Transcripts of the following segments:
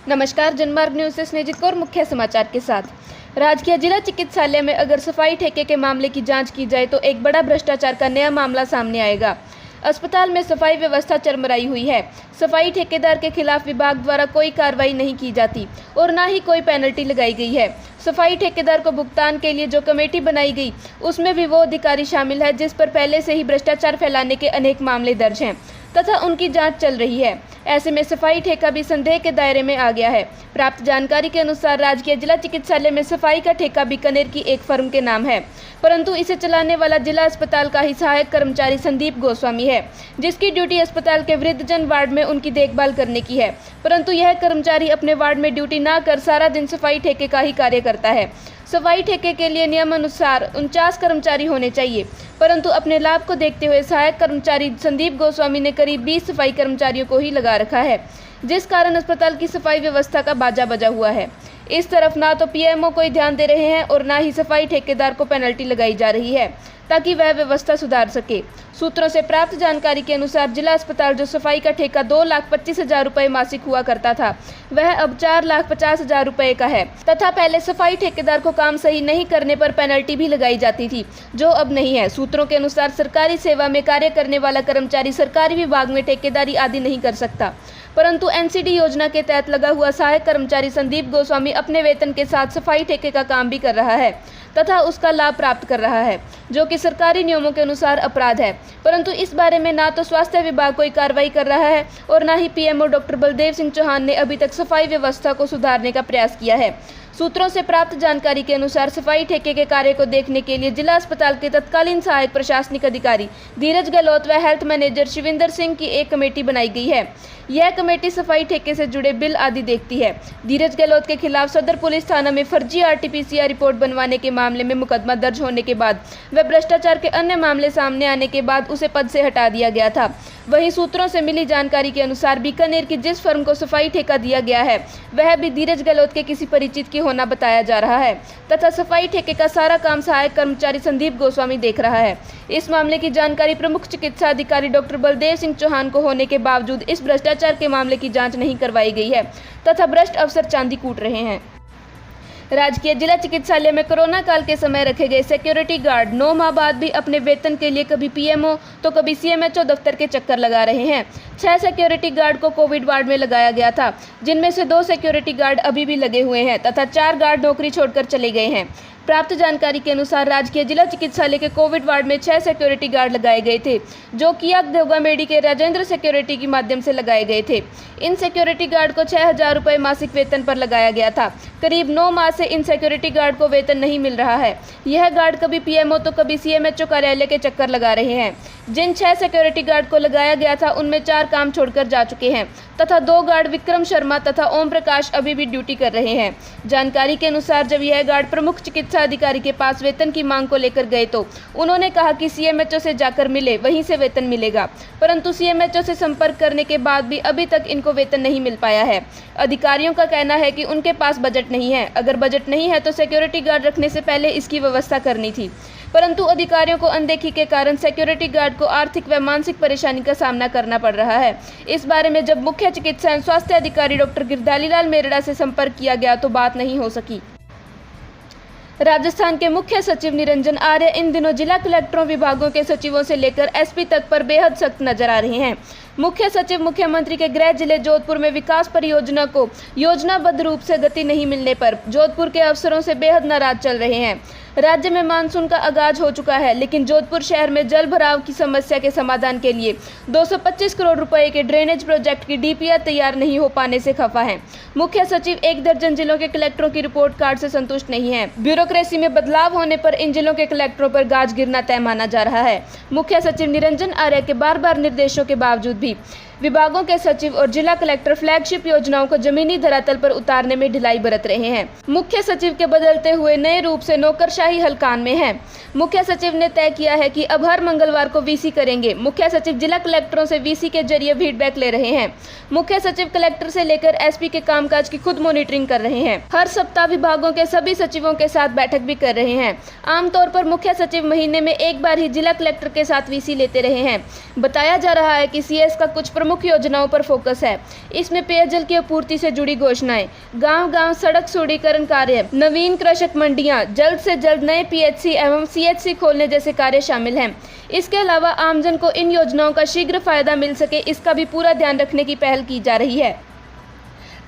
नमस्कार, जनमार्ग न्यूज से स्नेजित कौर मुख्य समाचार के साथ। राजकीय जिला चिकित्सालय में अगर सफाई ठेके के मामले की जांच की जाए तो एक बड़ा भ्रष्टाचार का नया मामला सामने आएगा। अस्पताल में सफाई व्यवस्था चरमराई हुई है। सफाई ठेकेदार के खिलाफ विभाग द्वारा कोई कार्रवाई नहीं की जाती और न ही कोई पेनल्टी लगाई गई है। सफाई ठेकेदार को भुगतान के लिए जो कमेटी बनाई गई उसमें भी वो अधिकारी शामिल है जिस पर पहले से ही भ्रष्टाचार फैलाने के अनेक मामले दर्ज हैं तथा उनकी जांच चल रही है। ऐसे में सफाई ठेका भी संदेह के दायरे में आ गया है। प्राप्त जानकारी के अनुसार राजकीय जिला चिकित्सालय में सफाई का ठेका बीकानेर की एक फर्म के नाम है, परंतु इसे चलाने वाला जिला अस्पताल का ही सहायक कर्मचारी संदीप गोस्वामी है, जिसकी ड्यूटी अस्पताल के वृद्धजन वार्ड में उनकी देखभाल करने की है। परंतु यह कर्मचारी अपने वार्ड में ड्यूटी न कर सारा दिन सफाई ठेके का ही कार्य करता है। सफाई ठेके के लिए नियमानुसार 49 कर्मचारी होने चाहिए, परंतु अपने लाभ को देखते हुए सहायक कर्मचारी संदीप गोस्वामी ने करीब 20 सफाई कर्मचारियों को ही लगा रखा है, जिस कारण अस्पताल की सफाई व्यवस्था का बाजा बजा हुआ है। इस तरफ ना तो पीएमओ कोई ध्यान दे रहे हैं और ना ही सफाई ठेकेदार को पेनल्टी लगाई जा रही है ताकि वह व्यवस्था सुधार सके। सूत्रों से प्राप्त जानकारी के अनुसार जिला अस्पताल जो सफाई का ठेका 2,25,000 रुपये मासिक हुआ करता था, वह अब 4,50,000 रुपये का है तथा पहले सफाई ठेकेदार को काम सही नहीं करने पर पेनल्टी भी लगाई जाती थी, जो अब नहीं है। सूत्रों के अनुसार सरकारी सेवा में कार्य करने वाला कर्मचारी सरकारी विभाग में ठेकेदारी आदि नहीं कर सकता, परंतु एनसीडी योजना के तहत लगा हुआ सहायक कर्मचारी संदीप गोस्वामी अपने वेतन के साथ सफाई ठेके का काम भी कर रहा है तथा उसका लाभ प्राप्त कर रहा है, जो कि सरकारी नियमों के अनुसार अपराध है। परंतु इस बारे में ना तो स्वास्थ्य विभाग कोई कार्रवाई कर रहा है और ना ही पीएमओ डॉक्टर बलदेव सिंह चौहान ने अभी तक सफाई व्यवस्था को सुधारने का प्रयास किया है। सूत्रों से प्राप्त जानकारी के अनुसार सफाई ठेके के कार्य को देखने के लिए जिला अस्पताल के तत्कालीन सहायक प्रशासनिक अधिकारी धीरज गहलोत व हेल्थ मैनेजर शिविंदर सिंह की एक कमेटी बनाई गई है। यह कमेटी सफाई ठेके से जुड़े बिल आदि देखती है। धीरज गहलोत के खिलाफ सदर पुलिस थाना में फर्जी आरटीपीसीआर रिपोर्ट बनवाने के मामले में मुकदमा दर्ज होने के बाद व भ्रष्टाचार के अन्य मामले सामने आने के बाद उसे पद से हटा दिया गया था। वहीं सूत्रों से मिली जानकारी के अनुसार बीकानेर की जिस फर्म को सफाई ठेका दिया गया है वह भी धीरज गहलोत के किसी परिचित की होना बताया जा रहा है तथा सफाई ठेके का सारा काम सहायक कर्मचारी संदीप गोस्वामी देख रहा है। इस मामले की जानकारी प्रमुख चिकित्सा अधिकारी डॉक्टर बलदेव सिंह चौहान को होने के बावजूद इस भ्रष्टाचार के मामले की जांच नहीं करवाई गई है तथा भ्रष्ट अफसर चांदी कूट रहे हैं। राजकीय जिला चिकित्सालय में कोरोना काल के समय रखे गए सिक्योरिटी गार्ड 9 माह बाद भी अपने वेतन के लिए कभी पीएमओ तो कभी सीएमएचओ दफ्तर के चक्कर लगा रहे हैं। 6 सिक्योरिटी गार्ड को कोविड वार्ड में लगाया गया था, जिनमें से 2 सिक्योरिटी गार्ड अभी भी लगे हुए हैं तथा 4 गार्ड नौकरी छोड़कर चले गए हैं। प्राप्त जानकारी के अनुसार राजकीय जिला चिकित्सालय के कोविड वार्ड में 6 सिक्योरिटी गार्ड लगाए गए थे, जो कि देवगामेडी के राजेंद्र सिक्योरिटी के माध्यम से लगाए गए थे। इन सिक्योरिटी गार्ड को 6,000 रुपये मासिक वेतन पर लगाया गया था। करीब 9 माह से इन सिक्योरिटी गार्ड को वेतन नहीं मिल रहा है। यह गार्ड कभी पीएमओ तो कभी सीएमएचओ कार्यालय के चक्कर लगा रहे हैं। जिन 6 सिक्योरिटी गार्ड को लगाया गया था उनमें 4 काम छोड़कर जा चुके हैं तथा 2 गार्ड विक्रम शर्मा तथा ओम प्रकाश अभी भी ड्यूटी कर रहे हैं। जानकारी के अनुसार जब यह गार्ड प्रमुख चिकित्सा अधिकारी के पास वेतन की मांग को लेकर गए तो उन्होंने कहा कि सीएमएचओ से जाकर मिले, वहीं से वेतन मिलेगा, परंतु सीएमएचओ से संपर्क करने के बाद भी अभी तक इनको वेतन नहीं मिल पाया है। अधिकारियों का कहना है कि उनके पास बजट नहीं है। अगर बजट नहीं है तो सिक्योरिटी गार्ड रखने से पहले इसकी व्यवस्था करनी थी, परंतु अधिकारियों को अनदेखी के कारण सिक्योरिटी गार्ड को आर्थिक व मानसिक परेशानी का सामना करना पड़ रहा है। इस बारे में जब मुख्य चिकित्सा एवं स्वास्थ्य अधिकारी डॉक्टर गिरधारीलाल मेरड़ा से संपर्क किया गया तो बात नहीं हो सकी। राजस्थान के मुख्य सचिव निरंजन आर्य इन दिनों जिला कलेक्टरों, विभागों के सचिवों से लेकर एसपी तक पर बेहद सख्त नजर आ रहे हैं। मुख्य सचिव मुख्यमंत्री के गृह जिले जोधपुर में विकास परियोजना को योजनाबद्ध रूप से गति नहीं मिलने पर जोधपुर के अफसरों से बेहद नाराज चल रहे हैं। राज्य में मानसून का आगाज हो चुका है, लेकिन जोधपुर शहर में जल भराव की समस्या के समाधान के लिए 225 करोड़ रुपए के ड्रेनेज प्रोजेक्ट की डीपीआर तैयार नहीं हो पाने से खफा है। मुख्य सचिव 1 दर्जन जिलों के कलेक्टरों की रिपोर्ट कार्ड से संतुष्ट नहीं है। ब्यूरोक्रेसी में बदलाव होने पर इन जिलों के कलेक्टरों पर गाज गिरना तय माना जा रहा है। मुख्य सचिव निरंजन आर्य के बार-बार निर्देशों के बावजूद भी विभागों के सचिव और जिला कलेक्टर फ्लैगशिप योजनाओं को जमीनी धरातल पर उतारने में ढिलाई बरत रहे हैं। मुख्य सचिव के बदलते हुए नए रूप से नौकरशाही हलकान में है। मुख्य सचिव ने तय किया है कि अब हर मंगलवार को वीसी करेंगे। मुख्य सचिव जिला कलेक्टरों से वीसी के जरिए फीडबैक ले रहे हैं। मुख्य सचिव कलेक्टर से लेकर एसपी के कामकाज की खुद मॉनिटरिंग कर रहे हैं। हर सप्ताह विभागों के सभी सचिवों के साथ बैठक भी कर रहे हैं। आमतौर पर मुख्य सचिव महीने में एक बार ही जिला कलेक्टर के साथ वीसी लेते रहे हैं। बताया जा रहा है कि सीएस का कुछ प्रमुख प्रमुख योजनाओं पर फोकस है। इसमें पेयजल की आपूर्ति से जुड़ी घोषणाएं, गांव-गांव सड़क सुदृढ़ीकरण कार्य, नवीन कृषक मंडियां, जल्द से जल्द नए पीएचसी एवं सीएचसी खोलने जैसे कार्य शामिल हैं। इसके अलावा आमजन को इन योजनाओं का शीघ्र फायदा मिल सके, इसका भी पूरा ध्यान रखने की पहल की जा रही है।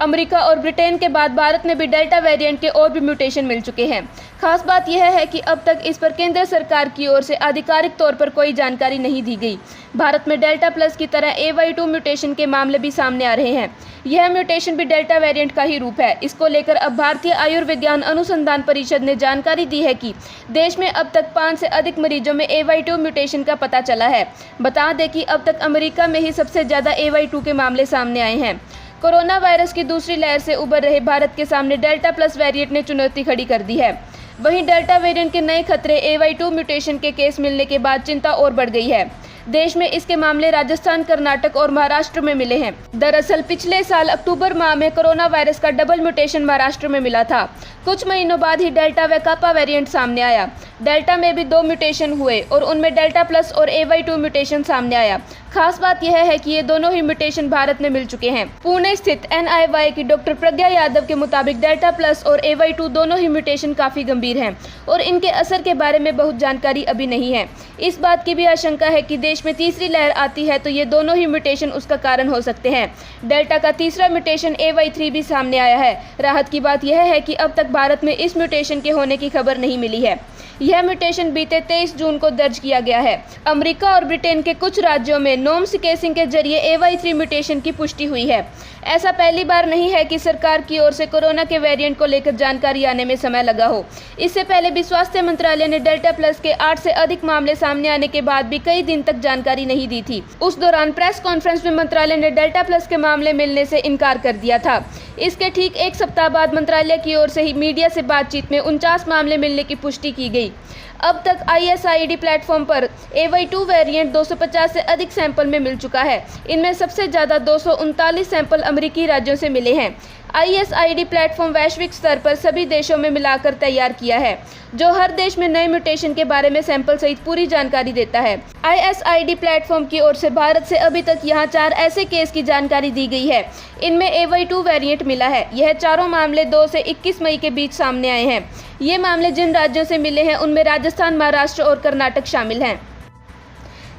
अमेरिका और ब्रिटेन के बाद भारत में भी डेल्टा वेरिएंट के और भी म्यूटेशन मिल चुके हैं। खास बात यह है कि अब तक इस पर केंद्र सरकार की ओर से आधिकारिक तौर पर कोई जानकारी नहीं दी गई। भारत में डेल्टा प्लस की तरह AY2 म्यूटेशन के मामले भी सामने आ रहे हैं। यह म्यूटेशन भी डेल्टा वेरिएंट का ही रूप है। इसको लेकर अब भारतीय आयुर्विज्ञान अनुसंधान परिषद ने जानकारी दी है कि देश में अब तक 5 से अधिक मरीजों में AY2 म्यूटेशन का पता चला है। बता दें कि अब तक अमेरिका में ही सबसे ज़्यादा AY2 के मामले सामने आए हैं। कोरोना वायरस की दूसरी लहर से उबर रहे भारत के सामने डेल्टा प्लस वेरिएंट ने चुनौती खड़ी कर दी है। वहीं डेल्टा वेरिएंट के नए खतरे AY2 म्यूटेशन के केस मिलने के बाद चिंता और बढ़ गई है। देश में इसके मामले राजस्थान, कर्नाटक और महाराष्ट्र में मिले हैं। दरअसल पिछले साल अक्टूबर माह में कोरोना वायरस का डबल म्यूटेशन महाराष्ट्र में मिला था। कुछ महीनों बाद ही डेल्टा व कापा वेरिएंट सामने आया। डेल्टा में भी 2 म्यूटेशन हुए और उनमें डेल्टा प्लस और AY2 म्यूटेशन सामने आया। खास बात यह है कि ये दोनों ही म्यूटेशन भारत में मिल चुके हैं। पुणे स्थित NIY की डॉक्टर प्रज्ञा यादव के मुताबिक डेल्टा प्लस और AY2 दोनों ही म्यूटेशन काफी गंभीर हैं और इनके असर के बारे में बहुत जानकारी अभी नहीं है। इस बात की भी आशंका है कि देश में तीसरी लहर आती है तो ये दोनों ही म्यूटेशन उसका कारण हो सकते हैं। डेल्टा का तीसरा म्यूटेशन AY3 भी सामने आया है। राहत की बात यह है कि अब तक भारत में इस म्यूटेशन के होने की खबर नहीं मिली है। यह म्यूटेशन बीते 23 जून को दर्ज किया गया है। अमेरिका और ब्रिटेन के कुछ राज्यों में नोम सीक्वेंसिंग के जरिए AY3 म्यूटेशन की पुष्टि हुई है। ऐसा पहली बार नहीं है कि सरकार की ओर से कोरोना के वेरिएंट को लेकर जानकारी आने में समय लगा हो। इससे पहले भी स्वास्थ्य मंत्रालय ने डेल्टा प्लस के 8 से अधिक मामले सामने आने के बाद भी कई दिन तक जानकारी नहीं दी थी। उस दौरान प्रेस कॉन्फ्रेंस में मंत्रालय ने डेल्टा प्लस के मामले मिलने से इनकार कर दिया था। इसके ठीक 1 सप्ताह बाद मंत्रालय की ओर से ही मीडिया से बातचीत में 49 मामले मिलने की पुष्टि की गई। अब तक ISID प्लेटफॉर्म पर AY2 वेरिएंट 250 से अधिक सैंपल में मिल चुका है। इनमें सबसे ज़्यादा 239 सैंपल अमेरिकी राज्यों से मिले हैं। ISID प्लेटफॉर्म वैश्विक स्तर पर सभी देशों में मिलाकर तैयार किया है, जो हर देश में नए म्यूटेशन के बारे में सैंपल सहित पूरी जानकारी देता है। ISID प्लेटफॉर्म की ओर से भारत से अभी तक यहाँ 4 ऐसे केस की जानकारी दी गई है। इनमें AY2 वेरिएंट मिला है। यह चारों मामले 2 से 21 मई के बीच सामने आए हैं। ये मामले जिन राज्यों से मिले हैं उनमें राजस्थान, महाराष्ट्र और कर्नाटक शामिल हैं।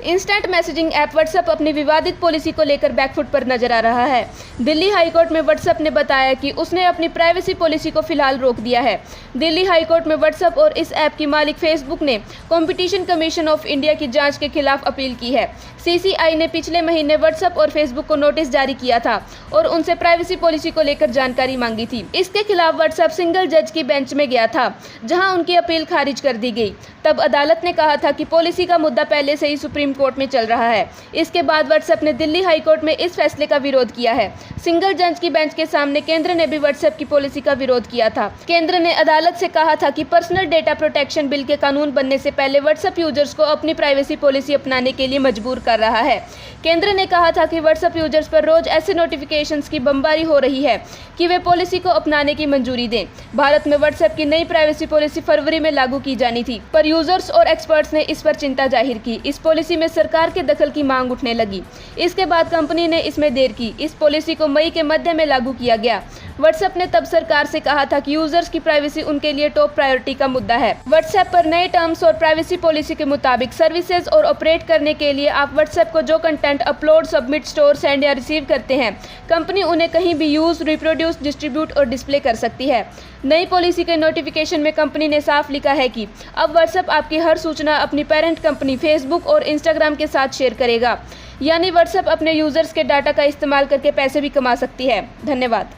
इंस्टेंट मैसेजिंग ऐप व्हाट्सएप अपनी विवादित पॉलिसी को लेकर बैकफुट पर नजर आ रहा है। दिल्ली हाईकोर्ट में व्हाट्सएप ने बताया कि उसने अपनी प्राइवेसी पॉलिसी को फिलहाल रोक दिया है। दिल्ली हाईकोर्ट में व्हाट्सएप और इस ऐप की मालिक फेसबुक ने कंपटीशन कमीशन ऑफ इंडिया की जांच के खिलाफ अपील की है। CCI ने पिछले महीने व्हाट्सएप और फेसबुक को नोटिस जारी किया था और उनसे प्राइवेसी पॉलिसी को लेकर जानकारी मांगी थी। इसके खिलाफ व्हाट्सएप सिंगल जज की बेंच में गया था, जहां उनकी अपील खारिज कर दी गई। तब अदालत ने कहा था कि पॉलिसी का मुद्दा पहले से ही सुप्रीम कोर्ट में चल रहा है। इसके बाद व्हाट्सएप ने दिल्ली हाईकोर्ट में इस फैसले का विरोध किया है। सिंगल जज की बेंच के सामने केंद्र ने भी व्हाट्सएप की पॉलिसी का विरोध किया था। केंद्र ने अदालत से कहा था कि पर्सनल डेटा प्रोटेक्शन बिल के कानून बनने से पहले व्हाट्सएप यूजर्स को अपनी प्राइवेसी पॉलिसी अपनाने के लिए मजबूर कर रहा है। केंद्र ने कहा था कि व्हाट्सएप यूजर्स पर रोज ऐसे नोटिफिकेशंस की बमबारी हो रही है कि वे पॉलिसी को अपनाने की मंजूरी दें। भारत में व्हाट्सएप की नई प्राइवेसी पॉलिसी फरवरी में लागू की जानी थी, पर यूजर्स और एक्सपर्ट्स ने इस पर चिंता जाहिर की। इस पॉलिसी में सरकार के दखल की मांग उठने लगी। इसके बाद कंपनी ने इसमें देर की। इस पॉलिसी को मई के मध्य में लागू किया गया। व्हाट्सएप ने तब सरकार से कहा था कि यूजर्स की प्राइवेसी उनके लिए टॉप प्रायोरिटी का मुद्दा है। व्हाट्सएप पर नए टर्म्स और प्राइवेसी पॉलिसी के मुताबिक सर्विसेज और ऑपरेट करने के लिए आप व्हाट्सएप को जो content upload, submit, store, send या रिसीव करते हैं, कंपनी उन्हें कहीं भी यूज, रिप्रोड्यूस, डिस्ट्रीब्यूट और डिस्प्ले कर सकती है। नई पॉलिसी के नोटिफिकेशन में कंपनी ने साफ लिखा है कि अब व्हाट्सएप आपकी हर सूचना अपनी पेरेंट कंपनी फेसबुक और इंस्टाग्राम के साथ शेयर करेगा। यानी व्हाट्सएप अपने यूजर्स के डाटा का इस्तेमाल करके पैसे भी कमा सकती है। धन्यवाद।